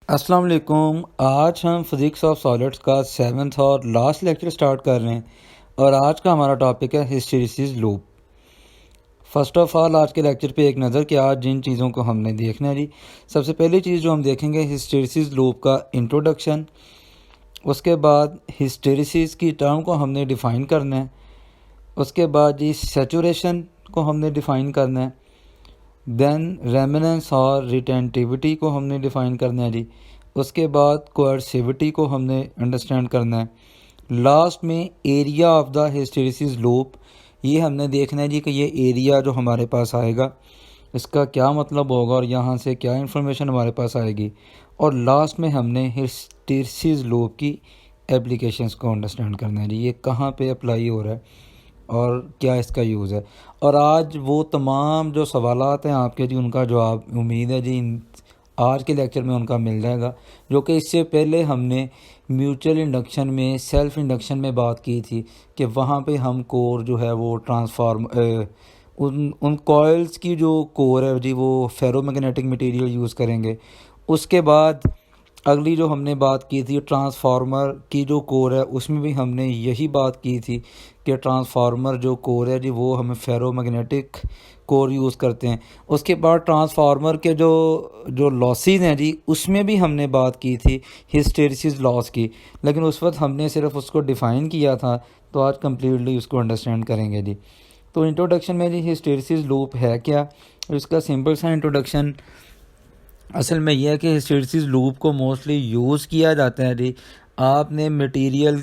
अस्सलाम वालेकुम। आज हम फिज़िक्स ऑफ सॉलिड्स का 7th और लास्ट लेक्चर स्टार्ट कर रहे हैं और आज का हमारा टॉपिक है hysteresis loop. First of all आज के लेक्चर पे एक नज़र कि आज जिन चीज़ों को हमने देखना है जी, सबसे पहली चीज़ जो हम देखेंगे हिस्टैरिसीस लूप का इंट्रोडक्शन। उसके बाद हिस्टैरिसीस की टर्म को हमने डिफ़ाइन करना है। उसके बाद जी सैचुरेशन को हमने डिफ़ाइन करना है। देन रेमनेंस और रिटेंटिविटी को हमने डिफ़ाइन करना है जी। उसके बाद कोएर्सिविटी को हमने अंडरस्टैंड करना है। लास्ट में area of the hysteresis loop, ये हमने देखना है जी कि ये एरिया जो हमारे पास आएगा इसका क्या मतलब होगा और यहाँ से क्या इन्फॉर्मेशन हमारे पास आएगी। और लास्ट में हमने हिस्टैरिसीस लूप की एप्लीकेशंस को अंडरस्टैंड करना है जी, ये कहाँ पे अप्लाई हो रहा है और क्या इसका यूज़ है। और आज वो तमाम जो सवालात हैं आपके जी, उनका जवाब उम्मीद है जी आज के लेक्चर में उनका मिल जाएगा, जो कि इससे पहले हमने म्यूचुअल इंडक्शन में सेल्फ इंडक्शन में बात की थी कि वहाँ पे हम कोर जो है वो ट्रांसफार्म उन कॉइल्स की जो कोर है जी वो फेरोमैग्नेटिक मटेरियल यूज़ करेंगे। उसके बाद अगली जो हमने बात की थी ट्रांसफार्मर की जो कोर है, उसमें भी हमने यही बात की थी कि ट्रांसफार्मर जो कोर है जी वो हमें फेरोमैग्नेटिक कोर यूज़ करते हैं। उसके बाद ट्रांसफार्मर के जो जो लॉसेस हैं जी, उसमें भी हमने बात की थी हिस्टैरिसीस लॉस की, लेकिन उस वक्त हमने सिर्फ उसको डिफ़ाइन किया था। तो आज कम्प्लीटली उसको अंडरस्टैंड करेंगे जी। तो इंट्रोडक्शन में जी हिस्टैरिसीस लूप है क्या, इसका सिंपल सा इंट्रोडक्शन असल में यह है कि हिस्टैरिसीस लूप को मोस्टली यूज़ किया जाता है जी, आपने मटेरियल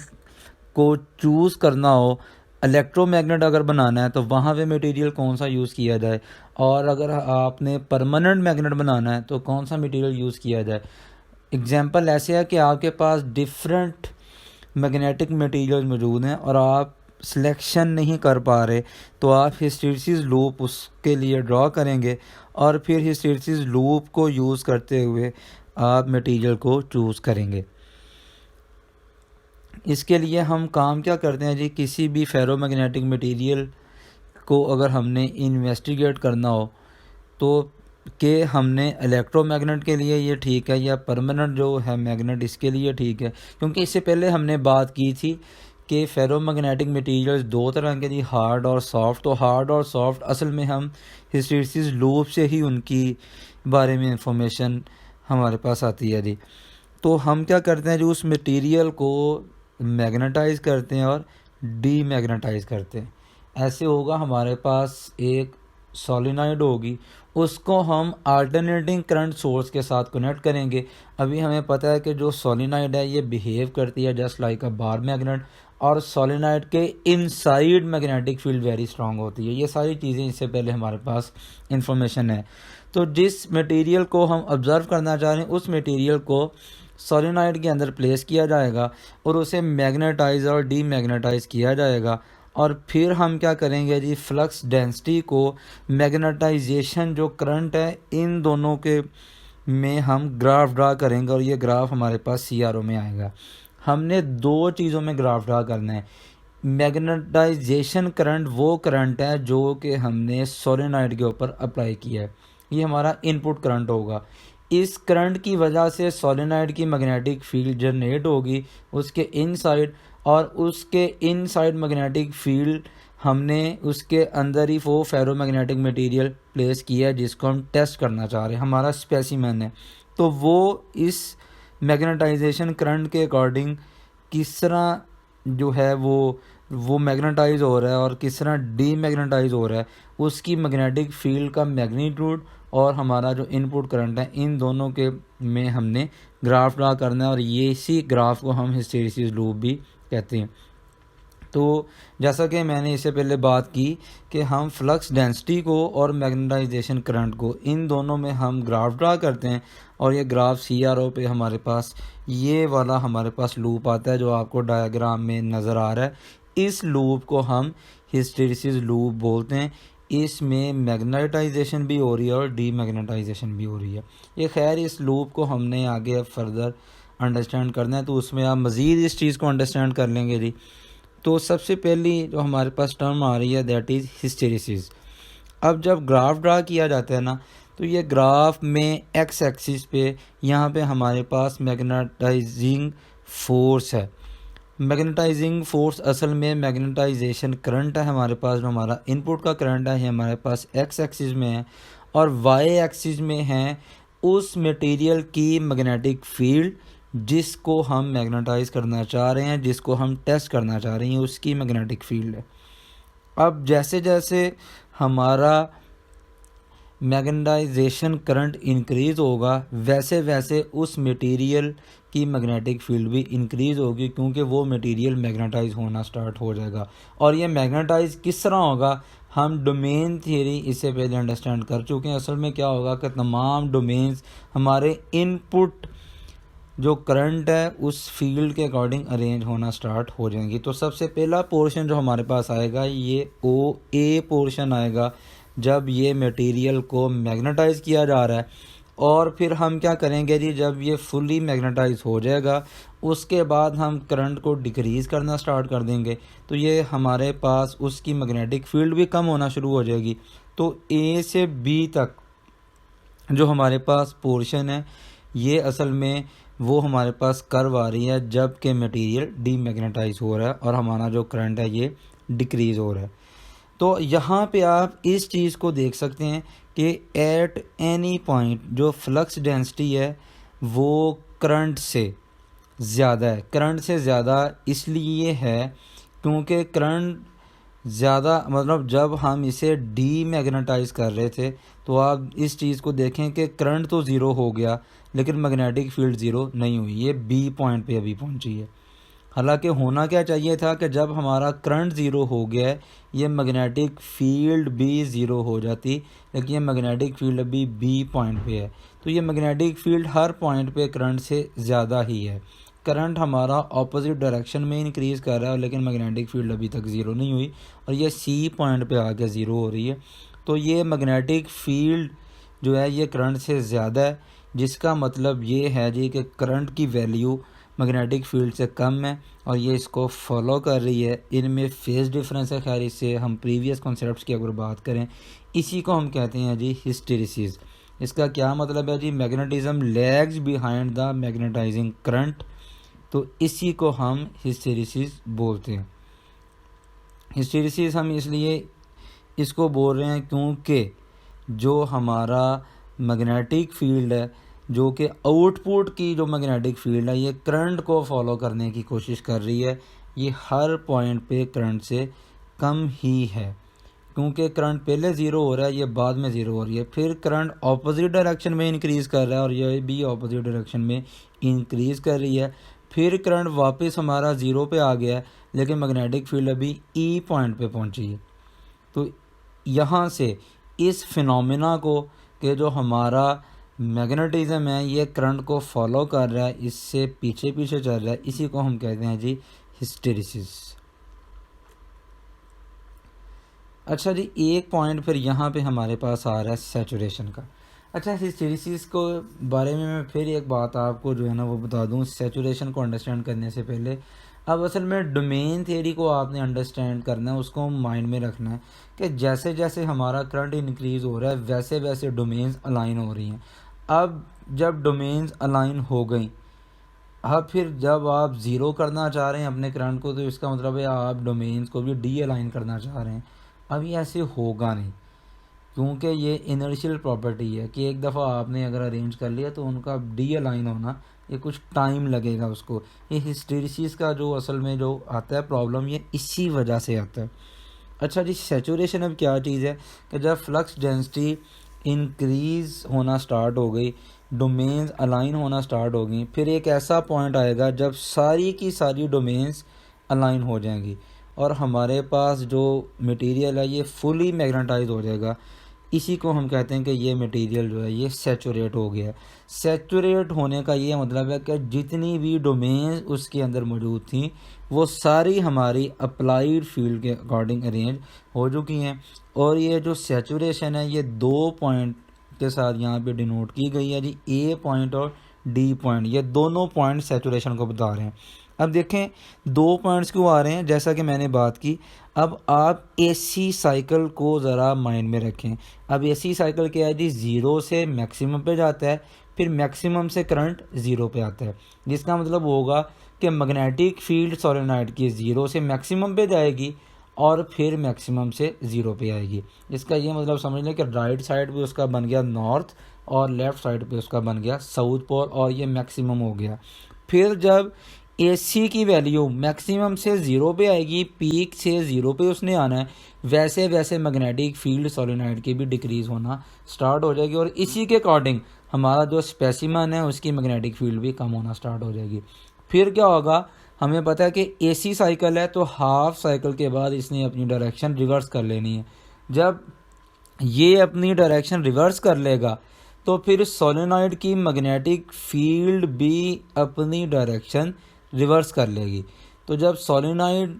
को चूज़ करना हो, इलेक्ट्रोमैग्नेट अगर बनाना है तो वहाँ पे मटेरियल कौन सा यूज़ किया जाए, और अगर आपने परमानेंट मैग्नेट बनाना है तो कौन सा मटेरियल यूज़ किया जाए। एग्जांपल ऐसे है कि आपके पास डिफरेंट मैग्नेटिक मटेरियल मौजूद हैं और आप सिलेक्शन नहीं कर पा रहे, तो आप हिस्टैरिसीस लूप उसके लिए ड्रॉ करेंगे और फिर हिस्टैरिसीस लूप को यूज़ करते हुए आप मटेरियल को चूज़ करेंगे। इसके लिए हम काम क्या करते हैं जी, किसी भी फेरोमैग्नेटिक मटेरियल को अगर हमने इन्वेस्टिगेट करना हो तो कि हमने इलेक्ट्रोमैग्नेट के लिए ये ठीक है या परमानेंट जो है मैग्नेट इसके लिए ठीक है, क्योंकि इससे पहले हमने बात की थी कि फेरोमैग्नेटिक मटेरियल्स दो तरह के जी, हार्ड और सॉफ्ट। तो हार्ड और सॉफ्ट असल में हम हिस्टैरिसीस लूप से ही उनकी बारे में इंफॉर्मेशन हमारे पास आती है जी। तो हम क्या करते हैं जी, उस मटेरियल को मैग्नेटाइज करते हैं और डीमैग्नेटाइज करते हैं। ऐसे होगा हमारे पास एक सोलेनॉइड होगी, उसको हम अल्टरनेटिंग करंट सोर्स के साथ कनेक्ट करेंगे। अभी हमें पता है कि जो सोलेनॉइड है ये बिहेव करती है जस्ट लाइक अ बार मैग्नेट, और सोलेनॉइड के inside magnetic field very strong होती है। ये सारी चीज़ें इससे पहले हमारे पास इंफॉर्मेशन है। तो जिस मटेरियल को हम ऑब्ज़र्व करना चाह रहे हैं उस मटेरियल को सोलेनॉइड के अंदर प्लेस किया जाएगा और उसे मैग्नेटाइज और डीमैग्नेटाइज किया जाएगा। और फिर हम क्या करेंगे जी, फ्लक्स डेंसिटी को, मैग्नेटाइजेशन जो करंट है, इन दोनों के में हम ग्राफ ड्रा करेंगे और ये ग्राफ हमारे पास CRO में आएगा। हमने दो चीज़ों में ग्राफ ड्रा करना है। मैग्नेटाइजेशन करंट वो करंट है जो कि हमने सोलेनॉइड के ऊपर अप्लाई किया है, ये हमारा इनपुट करंट होगा। इस करंट की वजह से सोलेनॉइड की मैग्नेटिक फील्ड जनरेट होगी उसके इनसाइड, और उसके इनसाइड मैग्नेटिक फील्ड हमने उसके अंदर ही वो फेरोमैग्नेटिक मटेरियल प्लेस किया है जिसको हम टेस्ट करना चाह रहे हैं, हमारा स्पेसिमेन है। तो वो इस मैग्नेटाइजेशन करंट के अकॉर्डिंग किस तरह जो है वो मैग्नेटाइज हो रहा है और किस तरह डीमैग्नेटाइज हो रहा है, उसकी मैग्नेटिक फील्ड का मैग्नीट्यूड और हमारा जो इनपुट करंट है, इन दोनों के में हमने ग्राफ ड्रा करना है और ये इसी ग्राफ को हम हिस्टैरिसीस लूप भी कहते हैं। तो जैसा कि मैंने इससे पहले बात की कि हम फ्लक्स डेंसिटी को और मैग्नेटाइजेशन करंट को, इन दोनों में हम ग्राफ ड्रा करते हैं और ये ग्राफ CRO पे हमारे पास ये वाला हमारे पास लूप आता है जो आपको डायग्राम में नज़र आ रहा है। इस लूप को हम हिस्टैरिसीस लूप बोलते हैं। इसमें मैग्नेटाइजेशन भी हो रही है और डीमैग्नेटाइजेशन भी हो रही है। ये खैर इस लूप को हमने आगे फर्दर अंडरस्टैंड करना है, तो उसमें आप मज़ीद इस चीज़ को अंडरस्टैंड कर लेंगे जी। तो सबसे पहली जो हमारे पास टर्म आ रही है दैट इज़ हिस्टैरिसीस। अब जब ग्राफ ड्रा किया जाता है ना, तो ये ग्राफ में एक्स एक्सिस पे यहाँ पे हमारे पास मैग्नेटाइजिंग फोर्स है। मैग्नेटाइजिंग फोर्स असल में मैग्नेटाइजेशन करंट है हमारे पास, जो हमारा इनपुट का करंट है ये हमारे पास एक्स एक्सिस में है, और वाई एक्सिस में है उस मटेरियल की मैग्नेटिक फील्ड जिसको हम मैग्नेटाइज करना चाह रहे हैं, जिसको हम टेस्ट करना चाह रहे हैं, उसकी मैग्नेटिक फील्ड है। अब जैसे जैसे हमारा मैग्नेटाइजेशन करंट इंक्रीज़ होगा वैसे वैसे उस मटेरियल की मैग्नेटिक फील्ड भी इंक्रीज़ होगी, क्योंकि वो मटेरियल मैग्नेटाइज होना स्टार्ट हो जाएगा। और ये मैग्नेटाइज किस तरह होगा, हम डोमेन थियरी इससे पहले अंडरस्टैंड कर चुके हैं। असल में क्या होगा कि तमाम डोमेन्स हमारे इनपुट जो करंट है उस फील्ड के अकॉर्डिंग अरेंज होना स्टार्ट हो जाएंगी। तो सबसे पहला पोर्शन जो हमारे पास आएगा ये ओ ए पोर्शन आएगा, जब ये मटेरियल को मैग्नेटाइज किया जा रहा है। और फिर हम क्या करेंगे जी, जब ये फुली मैग्नेटाइज हो जाएगा उसके बाद हम करंट को डिक्रीज़ करना स्टार्ट कर देंगे, तो ये हमारे पास उसकी मैग्नेटिक फील्ड भी कम होना शुरू हो जाएगी। तो ए से बी तक जो हमारे पास पोर्शन है ये असल में वो हमारे पास कर्व आ रही है जब के मटेरियल डीमैग्नेटाइज हो रहा है और हमारा जो करंट है ये डिक्रीज़ हो रहा है। तो यहाँ पे आप इस चीज़ को देख सकते हैं कि एट एनी पॉइंट जो फ्लक्स डेंसिटी है वो करंट से ज़्यादा है। करंट से ज़्यादा इसलिए है क्योंकि करंट ज़्यादा मतलब जब हम इसे डीमैग्नेटाइज कर रहे थे तो आप इस चीज़ को देखें कि करंट तो ज़ीरो हो गया लेकिन मैग्नेटिक फील्ड ज़ीरो नहीं हुई, ये बी पॉइंट पे अभी पहुंची है। हालांकि होना क्या चाहिए था कि जब हमारा करंट ज़ीरो हो गया है ये मैग्नेटिक फील्ड भी ज़ीरो हो जाती, लेकिन ये मैग्नेटिक फील्ड अभी बी पॉइंट पे है। तो ये मैग्नेटिक फील्ड हर पॉइंट पे करंट से ज़्यादा ही है। करंट हमारा ऑपोजिट डायरेक्शन में इंक्रीज़ कर रहा है लेकिन मैग्नेटिक फील्ड अभी तक ज़ीरो नहीं हुई और ये सी पॉइंट पे आके ज़ीरो हो रही है। तो ये मैग्नेटिक फील्ड जो है ये करंट से ज़्यादा है, जिसका मतलब ये है जी कि करंट की वैल्यू मैग्नेटिक फील्ड से कम है और ये इसको फॉलो कर रही है। इनमें फेज डिफरेंस है। खैर इससे हम प्रीवियस कॉन्सेप्ट्स की अगर बात करें इसी को हम कहते हैं जी हिस्टेरिसिस। इसका क्या मतलब है जी, magnetism lags behind the magnetising current, तो इसी को हम हिस्टेरिसिस बोलते हैं। हिस्टेरिसिस हम इसलिए इसको बोल रहे हैं क्योंकि जो हमारा मैग्नेटिक फील्ड है जो कि आउटपुट की जो मैग्नेटिक फील्ड है ये करंट को फॉलो करने की कोशिश कर रही है, ये हर पॉइंट पे करंट से कम ही है। क्योंकि करंट पहले ज़ीरो हो रहा है ये बाद में ज़ीरो हो रही है, फिर करंट ऑपोजिट डायरेक्शन में इंक्रीज़ कर रहा है और ये भी ऑपोजिट डायरेक्शन में इंक्रीज़ कर रही है, फिर करंट वापस हमारा ज़ीरो पे आ गया है लेकिन मैग्नेटिक फील्ड अभी ई पॉइंट पे पहुंची है। तो यहाँ से इस फिनोमेना को कि जो हमारा मैग्नेटिज्म है ये करंट को फॉलो कर रहा है, इससे पीछे पीछे चल रहा है, इसी को हम कहते हैं जी हिस्टेरिसिस। अच्छा जी, एक पॉइंट फिर यहाँ पे हमारे पास आ रहा है सैचुरेशन का। अच्छा, हिस्टेरिसिस को बारे में मैं फिर एक बात आपको जो है ना वो बता दूँ सैचुरेशन को अंडरस्टैंड करने से पहले। अब असल में डोमेन थियरी को आपने अंडरस्टैंड करना है, उसको माइंड में रखना है कि जैसे जैसे हमारा करंट इंक्रीज़ हो रहा है वैसे वैसे डोमेन्स अलाइन हो रही हैं। अब जब डोमेन्स अलाइन हो गई, अब फिर जब आप ज़ीरो करना चाह रहे हैं अपने करंट को तो इसका मतलब है आप डोमेन्स को भी डी अलाइन करना चाह रहे हैं। अब ये ऐसे होगा नहीं क्योंकि ये इनर्शियल प्रॉपर्टी है कि एक दफ़ा आपने अगर अरेंज कर लिया तो उनका डी अलाइन होना ये कुछ टाइम लगेगा उसको। ये हिस्टेरिसिस का जो असल में जो आता है प्रॉब्लम ये इसी वजह से आता है। अच्छा जी, सैचुरेशन अब क्या चीज़ है कि जब फ्लक्स डेंसिटी इंक्रीज़ होना स्टार्ट हो गई, डोमेन्स अलाइन होना स्टार्ट हो गई, फिर एक ऐसा पॉइंट आएगा जब सारी की सारी डोमेन्स अलाइन हो जाएंगी और हमारे पास जो मटेरियल है ये फुली मैग्नेटाइज हो जाएगा। इसी को हम कहते हैं कि ये मटेरियल जो है ये सैचुरेट हो गया है। सैचुरेट होने का ये मतलब है कि जितनी भी डोमेन्स उसके अंदर मौजूद थी वो सारी हमारी अप्लाइड फील्ड के अकॉर्डिंग अरेंज हो चुकी हैं। और ये जो सैचुरेशन है ये दो पॉइंट के साथ यहाँ पे डिनोट की गई है जी, ए पॉइंट और डी पॉइंट, ये दोनों पॉइंट सैचुरेशन को बता रहे हैं। अब देखें 2 पॉइंट्स क्यों आ रहे हैं, जैसा कि मैंने बात की। अब आप एसी साइकिल को ज़रा माइंड में रखें। अब एसी साइकिल क्या है जी, ज़ीरो से मैक्सिमम पे जाता है, फिर मैक्सिमम से करंट ज़ीरो पे आता है, जिसका मतलब होगा कि मैग्नेटिक फील्ड सोलेनॉइड की ज़ीरो से मैक्सिमम पे जाएगी और फिर मैक्सिमम से ज़ीरो पे आएगी। इसका ये मतलब समझ लें कि राइट साइड पे उसका बन गया नॉर्थ और लेफ़्ट साइड पे उसका बन गया साउथ पोल, और ये मैक्सिमम हो गया। फिर जब एसी की वैल्यू मैक्सिमम से ज़ीरो पे आएगी, पीक से ज़ीरो पे उसने आना है, वैसे वैसे मैग्नेटिक फील्ड सोलेनॉइड की भी डिक्रीज़ होना स्टार्ट हो जाएगी, और इसी के अकॉर्डिंग हमारा जो स्पेसिमन है उसकी मैग्नेटिक फील्ड भी कम होना स्टार्ट हो जाएगी। फिर क्या होगा, हमें पता है कि एसी साइकिल है तो हाफ साइकिल के बाद इसने अपनी डायरेक्शन रिवर्स कर लेनी है। जब ये अपनी डायरेक्शन रिवर्स कर लेगा तो फिर सोलेनॉइड की मैग्नेटिक फील्ड भी अपनी डायरेक्शन रिवर्स कर लेगी। तो जब सोलेनॉइड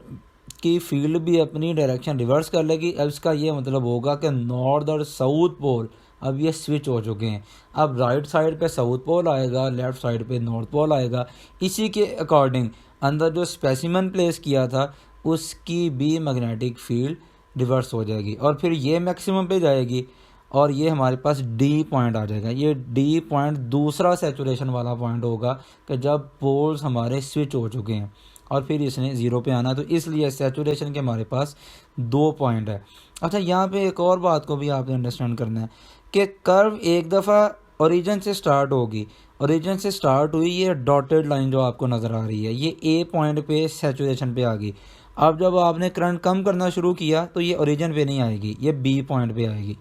की फील्ड भी अपनी डायरेक्शन रिवर्स कर लेगी, अब इसका ये मतलब होगा कि नॉर्थ और साउथ पोल अब ये स्विच हो चुके हैं। अब राइट साइड पे साउथ पोल आएगा, लेफ़्ट साइड पे नॉर्थ पोल आएगा। इसी के अकॉर्डिंग अंदर जो स्पेसिमन प्लेस किया था उसकी भी मैग्नेटिक फील्ड रिवर्स हो जाएगी, और फिर ये मैक्सिमम पे जाएगी और ये हमारे पास डी पॉइंट आ जाएगा। ये डी पॉइंट दूसरा सैचुरेशन वाला पॉइंट होगा कि जब पोल्स हमारे स्विच हो चुके हैं और फिर इसने ज़ीरो पे आना, तो इसलिए सैचुरेशन के हमारे पास 2 पॉइंट है। अच्छा, यहाँ पे एक और बात को भी आपने अंडरस्टैंड करना है कि कर्व एक दफ़ा ओरिजिन से स्टार्ट होगी, ओरिजिन से स्टार्ट हुई, ये डॉटेड लाइन जो आपको नज़र आ रही है ये ए पॉइंट पे सैचुरेशन पे आ गई। अब जब आपने करंट कम करना शुरू किया तो ये ओरिजिन पे नहीं आएगी, ये बी पॉइंट पे आएगी,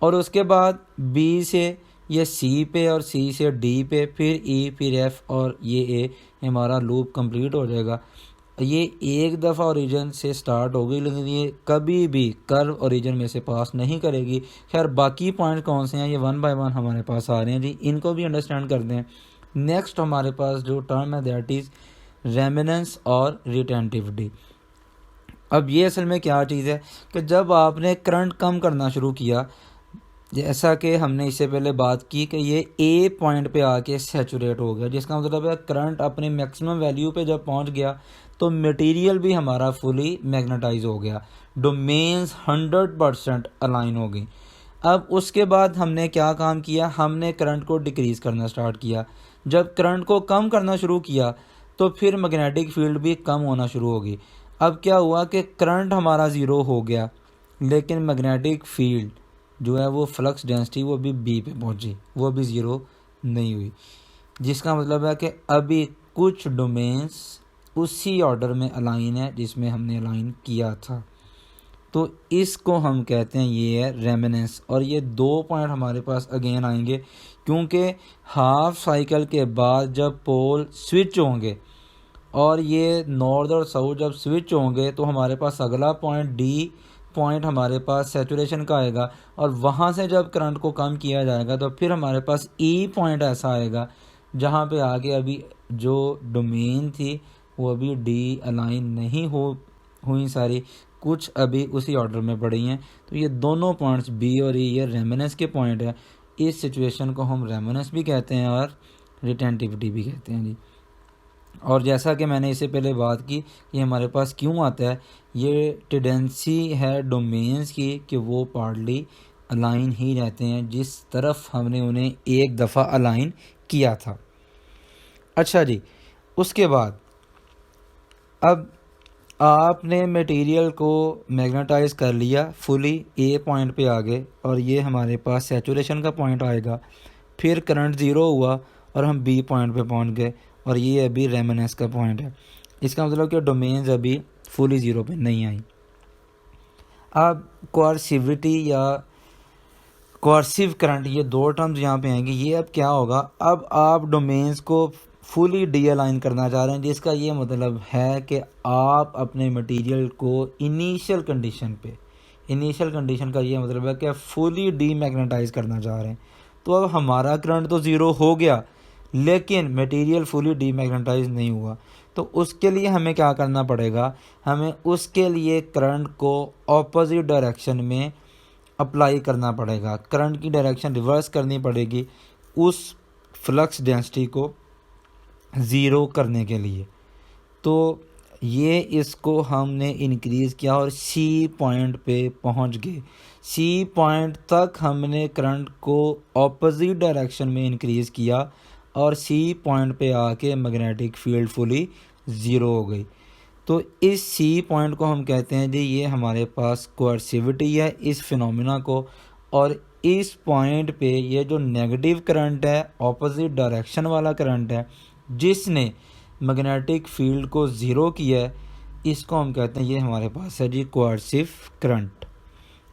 और उसके बाद बी से ये सी पे और सी से डी पे, फिर ई, फिर एफ और ये ए, हमारा लूप कंप्लीट हो जाएगा। ये एक दफ़ा ओरिजिन से स्टार्ट होगी, लेकिन ये कभी भी कर्व ओरिजिन में से पास नहीं करेगी। खैर बाकी पॉइंट कौन से हैं ये 1 बाय 1 हमारे पास आ रहे हैं जी, इनको भी अंडरस्टैंड करते हैं। नेक्स्ट हमारे पास जो टर्म है दैट इज़ रेमिनेंस और रिटेंटिविटी। अब ये असल में क्या चीज़ है कि जब आपने करंट कम करना शुरू किया, जैसा कि हमने इससे पहले बात की कि ये ए पॉइंट पे आके सैचुरेट हो गया, जिसका मतलब है करंट अपने मैक्सिमम वैल्यू पे जब पहुंच गया तो मटेरियल भी हमारा फुली मैग्नेटाइज हो गया, डोमेन्स 100% अलाइन हो गई। अब उसके बाद हमने क्या काम किया, हमने करंट को डिक्रीज़ करना स्टार्ट किया। जब करंट को कम करना शुरू किया तो फिर मैग्नेटिक फील्ड भी कम होना शुरू होगी। अब क्या हुआ कि करंट हमारा ज़ीरो हो गया, लेकिन मैग्नेटिक फील्ड जो है वो फ्लक्स डेंसिटी वो भी बी पे पहुंची, वो भी ज़ीरो नहीं हुई, जिसका मतलब है कि अभी कुछ डोमेन्स उसी ऑर्डर में अलाइन है जिसमें हमने अलाइन किया था। तो इसको हम कहते हैं ये है रेमिनेंस। और ये 2 पॉइंट हमारे पास अगेन आएंगे, क्योंकि हाफ साइकिल के बाद जब पोल स्विच होंगे और ये नॉर्थ और साउथ जब स्विच होंगे तो हमारे पास अगला पॉइंट डी पॉइंट हमारे पास सैचुरेशन का आएगा, और वहाँ से जब करंट को कम किया जाएगा तो फिर हमारे पास ई पॉइंट ऐसा आएगा जहाँ पे आगे अभी जो डोमेन थी वो अभी डी अलाइन नहीं हुई सारी, कुछ अभी उसी ऑर्डर में पड़ी हैं। तो ये दोनों पॉइंट्स बी और ई ये रेमिनेंस के पॉइंट है। इस सिचुएशन को हम रेमिनेंस भी कहते हैं और रिटेंटिविटी भी कहते हैं जी। और जैसा कि मैंने इससे पहले बात की कि हमारे पास क्यों आता है, ये टेंडेंसी है डोमेन्स की कि वो पार्टली अलाइन ही रहते हैं जिस तरफ हमने उन्हें एक दफ़ा अलाइन किया था। अच्छा जी, उसके बाद अब आपने मटेरियल को मैग्नेटाइज कर लिया, फुली ए पॉइंट पे आ गए और ये हमारे पास सैचुरेशन का पॉइंट आएगा। फिर करंट ज़ीरो हुआ और हम बी पॉइंट पे पहुंच गए और ये अभी रेमिनेंस का पॉइंट है। इसका मतलब कि डोमेन्स अभी फुली ज़ीरो पे नहीं आई। अब कोर्सिविटी या कोर्सिव करंट, ये 2 टर्म्स यहाँ पे आएंगे। ये अब क्या होगा, अब आप डोमेन्स को फुली डी अलाइन करना चाह रहे हैं, जिसका ये मतलब है कि आप अपने मटेरियल को इनिशियल कंडीशन का ये मतलब है कि फुली डी मैग्नेटाइज करना चाह रहे हैं। तो अब हमारा करंट तो ज़ीरो हो गया लेकिन मटेरियल फुली डी मैग्नेटाइज नहीं हुआ, तो उसके लिए हमें क्या करना पड़ेगा, हमें उसके लिए करंट को ऑपोजिट डायरेक्शन में अप्लाई करना पड़ेगा, करंट की डायरेक्शन रिवर्स करनी पड़ेगी। उस फ्लक्स डेंसिटी को ज़ीरो करने के लिए। तो ये इसको हमने इंक्रीज़ किया और सी पॉइंट पे पहुंच गए। सी पॉइंट तक हमने करंट को ऑपोजिट डायरेक्शन में इंक्रीज़ किया और सी पॉइंट पे आके मैग्नेटिक फील्ड फुली ज़ीरो हो गई। तो इस सी पॉइंट को हम कहते हैं जी ये हमारे पास कोअर्सिविटी है इस फिनोमिना को, और इस पॉइंट पे ये जो नेगेटिव करंट है, ऑपोजिट डायरेक्शन वाला करंट है, जिसने मैग्नेटिक फील्ड को ज़ीरो किया है, इसको हम कहते हैं ये हमारे पास है जी कोअर्सिव करंट।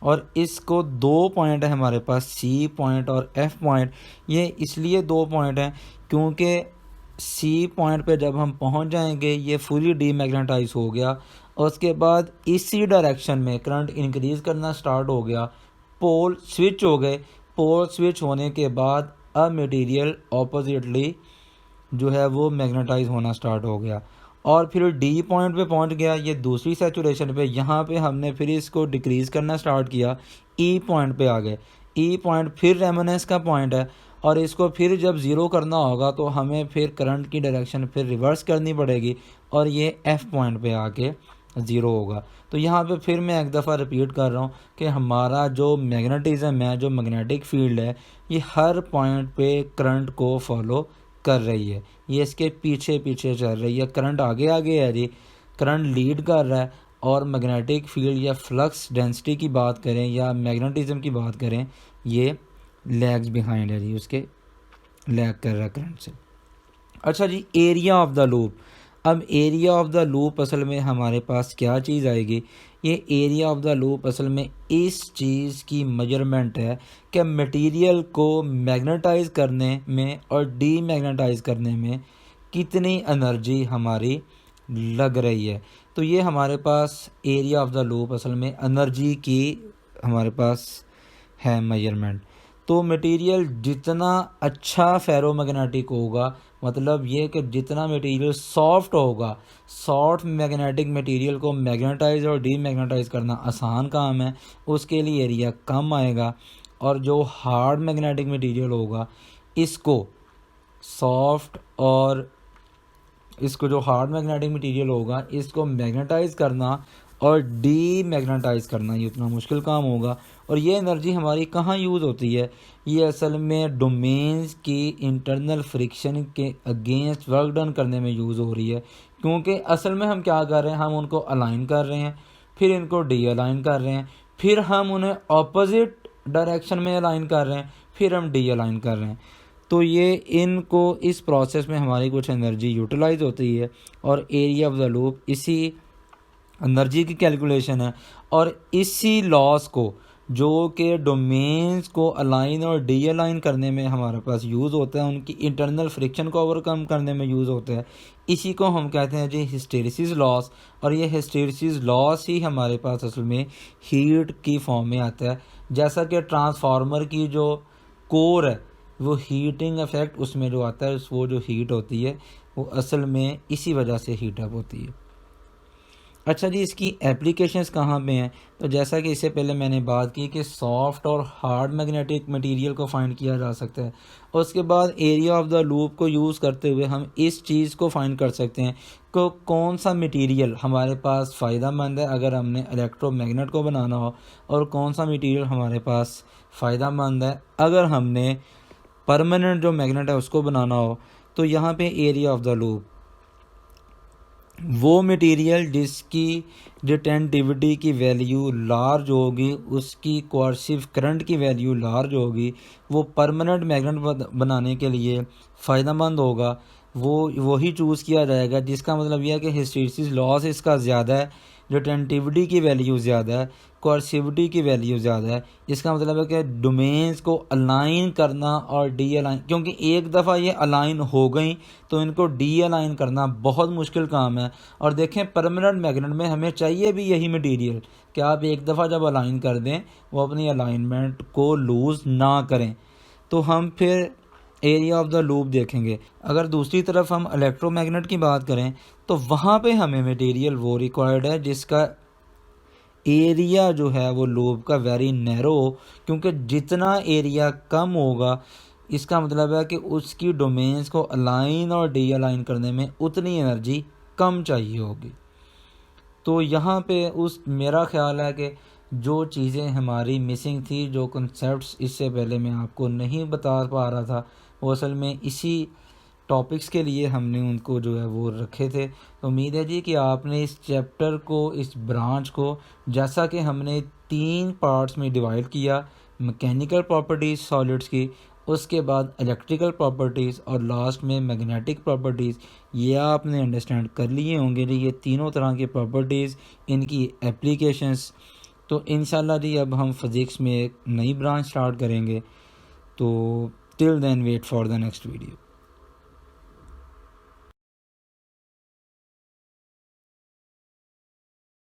और इसको दो पॉइंट है हमारे पास, सी पॉइंट और एफ पॉइंट। ये इसलिए दो पॉइंट हैं क्योंकि सी पॉइंट पे जब हम पहुंच जाएंगे ये फुली डीमैग्नेटाइज हो गया, और उसके बाद इसी डायरेक्शन में करंट इंक्रीज़ करना स्टार्ट हो गया, पोल स्विच हो गए। पोल स्विच होने के बाद अब मटेरियल ऑपोजिटली जो है वो मैग्नेटाइज होना स्टार्ट हो गया, और फिर डी पॉइंट पे पहुंच गया ये दूसरी सैचुरेशन पे। यहाँ पे हमने फिर इसको डिक्रीज़ करना स्टार्ट किया, ई पॉइंट पे आ गए। ई पॉइंट फिर रेमोनेंस का पॉइंट है, और इसको फिर जब ज़ीरो करना होगा तो हमें फिर करंट की डायरेक्शन फिर रिवर्स करनी पड़ेगी, और ये एफ पॉइंट पे आके ज़ीरो होगा। तो यहाँ पे फिर मैं एक दफ़ा रिपीट कर रहा हूँ कि हमारा जो मैग्नेटिज़म है, जो मैग्नेटिक फील्ड है, ये हर पॉइंट पे करंट को फॉलो कर रही है, ये इसके पीछे पीछे चल रही है। करंट आगे आगे है जी, करंट लीड कर रहा है, और मैग्नेटिक फील्ड या फ्लक्स डेंसिटी की बात करें या मैग्नेटिज़म की बात करें, ये लैग्स बिहाइंड है जी, उसके लैग कर रहा है करंट से। अच्छा जी, एरिया ऑफ द लूप। अब एरिया ऑफ द लूप असल में हमारे पास क्या चीज़ आएगी? ये एरिया ऑफ द लूप असल में इस चीज़ की मेजरमेंट है कि मटेरियल को मैग्नेटाइज करने में और डीमैग्नेटाइज करने में कितनी एनर्जी हमारी लग रही है। तो ये हमारे पास एरिया ऑफ द लूप असल में एनर्जी की हमारे पास है मेजरमेंट। तो मटेरियल जितना अच्छा फेरोमैग्नेटिक होगा, मतलब ये कि जितना मटेरियल सॉफ्ट होगा, सॉफ्ट मैग्नेटिक मटेरियल को मैग्नेटाइज और डीमैग्नेटाइज करना आसान काम है, उसके लिए एरिया कम आएगा। और जो हार्ड मैग्नेटिक मटेरियल होगा, इसको सॉफ्ट और इसको जो हार्ड मैग्नेटिक मटेरियल होगा, इसको मैग्नेटाइज करना और डीमैग्नेटाइज करना ये उतना मुश्किल काम होगा। और ये एनर्जी हमारी कहाँ यूज़ होती है? ये असल में डोमेन्स की इंटरनल फ्रिक्शन के अगेंस्ट वर्क डन करने में यूज़ हो रही है। क्योंकि असल में हम क्या कर रहे हैं, हम उनको अलाइन कर रहे हैं, फिर इनको डी अलाइन कर रहे हैं, फिर हम उन्हें ऑपोजिट डायरेक्शन में अलाइन कर रहे हैं, फिर हम डी अलाइन कर रहे हैं। तो ये इनको इस प्रोसेस में हमारी कुछ एनर्जी यूटिलाइज होती है, और एरिया ऑफ द लूप इसी एनर्जी की कैलकुलेशन है। और इसी लॉस को जो कि डोमेन्स को अलाइन और डी अलाइन करने में हमारे पास यूज़ होता है, उनकी इंटरनल फ्रिक्शन को ओवरकम करने में यूज़ होता है, इसी को हम कहते हैं जी हिस्टेरिसिस लॉस। और ये हिस्टेरिसिस लॉस ही हमारे पास असल में हीट की फॉर्म में आता है। जैसा कि ट्रांसफार्मर की जो कोर है, वो हीटिंग इफेक्ट उसमें जो आता है, वो जो हीट होती है वो असल में इसी वजह से हीट अप होती है। अच्छा जी, इसकी एप्लीकेशंस कहाँ पे हैं? तो जैसा कि इससे पहले मैंने बात की कि सॉफ्ट और हार्ड मैग्नेटिक मटेरियल को फाइंड किया जा सकता है, और उसके बाद एरिया ऑफ द लूप को यूज़ करते हुए हम इस चीज़ को फाइंड कर सकते हैं कि कौन सा मटेरियल हमारे पास फ़ायदेमंद है अगर हमने इलेक्ट्रोमैग्नेट को बनाना हो, और कौन सा मटेरियल हमारे पास फ़ायदेमंद है अगर हमने परमानेंट जो मैग्नेट है उसको बनाना हो। तो यहाँ पे एरिया ऑफ द लूप, वो मटेरियल जिसकी रिटेंटिविटी की वैल्यू लार्ज होगी, उसकी कोर्सिव करंट की वैल्यू लार्ज होगी, वो परमानेंट मैग्नेट बनाने के लिए फ़ायदेमंद होगा, वो वही चूज़ किया जाएगा। जिसका मतलब यह है कि हिस्टेरिसिस लॉस इसका ज़्यादा है, रिटेंटिविटी की वैल्यू ज़्यादा है, कोर्सिविटी की वैल्यू ज़्यादा है। इसका मतलब है कि डोमेन्स को अलाइन करना और डी अलाइन, क्योंकि एक दफ़ा ये अलाइन हो गई तो इनको डी अलाइन करना बहुत मुश्किल काम है। और देखें, परमानेंट मैग्नेट में हमें चाहिए भी यही मटेरियल कि आप एक दफ़ा जब अलाइन कर दें वो अपनी अलाइनमेंट को लूज़ ना करें। तो हम फिर एरिया ऑफ द लूप देखेंगे। अगर दूसरी तरफ हम इलेक्ट्रोमैग्नेट की बात करें तो वहाँ पे हमें मटेरियल वो रिक्वायर्ड है जिसका एरिया जो है वो लूप का वेरी नैरो हो, क्योंकि जितना एरिया कम होगा इसका मतलब है कि उसकी डोमेन्स को अलाइन और डी अलाइन करने में उतनी एनर्जी कम चाहिए होगी। तो यहाँ पे मेरा ख्याल है कि जो चीज़ें हमारी मिसिंग थी, जो कॉन्सेप्ट्स इससे पहले मैं आपको नहीं बता पा रहा था, वो असल में इसी टॉपिक्स के लिए हमने उनको जो है वो रखे थे। तो उम्मीद है जी कि आपने इस चैप्टर को, इस ब्रांच को, जैसा कि हमने 3 पार्ट्स में डिवाइड किया, मैकेनिकल प्रॉपर्टीज़ सॉलिड्स की, उसके बाद इलेक्ट्रिकल प्रॉपर्टीज़ और लास्ट में मैग्नेटिक प्रॉपर्टीज़, ये आपने अंडरस्टैंड कर लिए होंगे जी। ये तीनों तरह की प्रॉपर्टीज़, इनकी एप्लीकेशंस। तो इंशाल्लाह जी अब हम फिज़िक्स में एक नई ब्रांच स्टार्ट करेंगे। तो till then wait for the next video.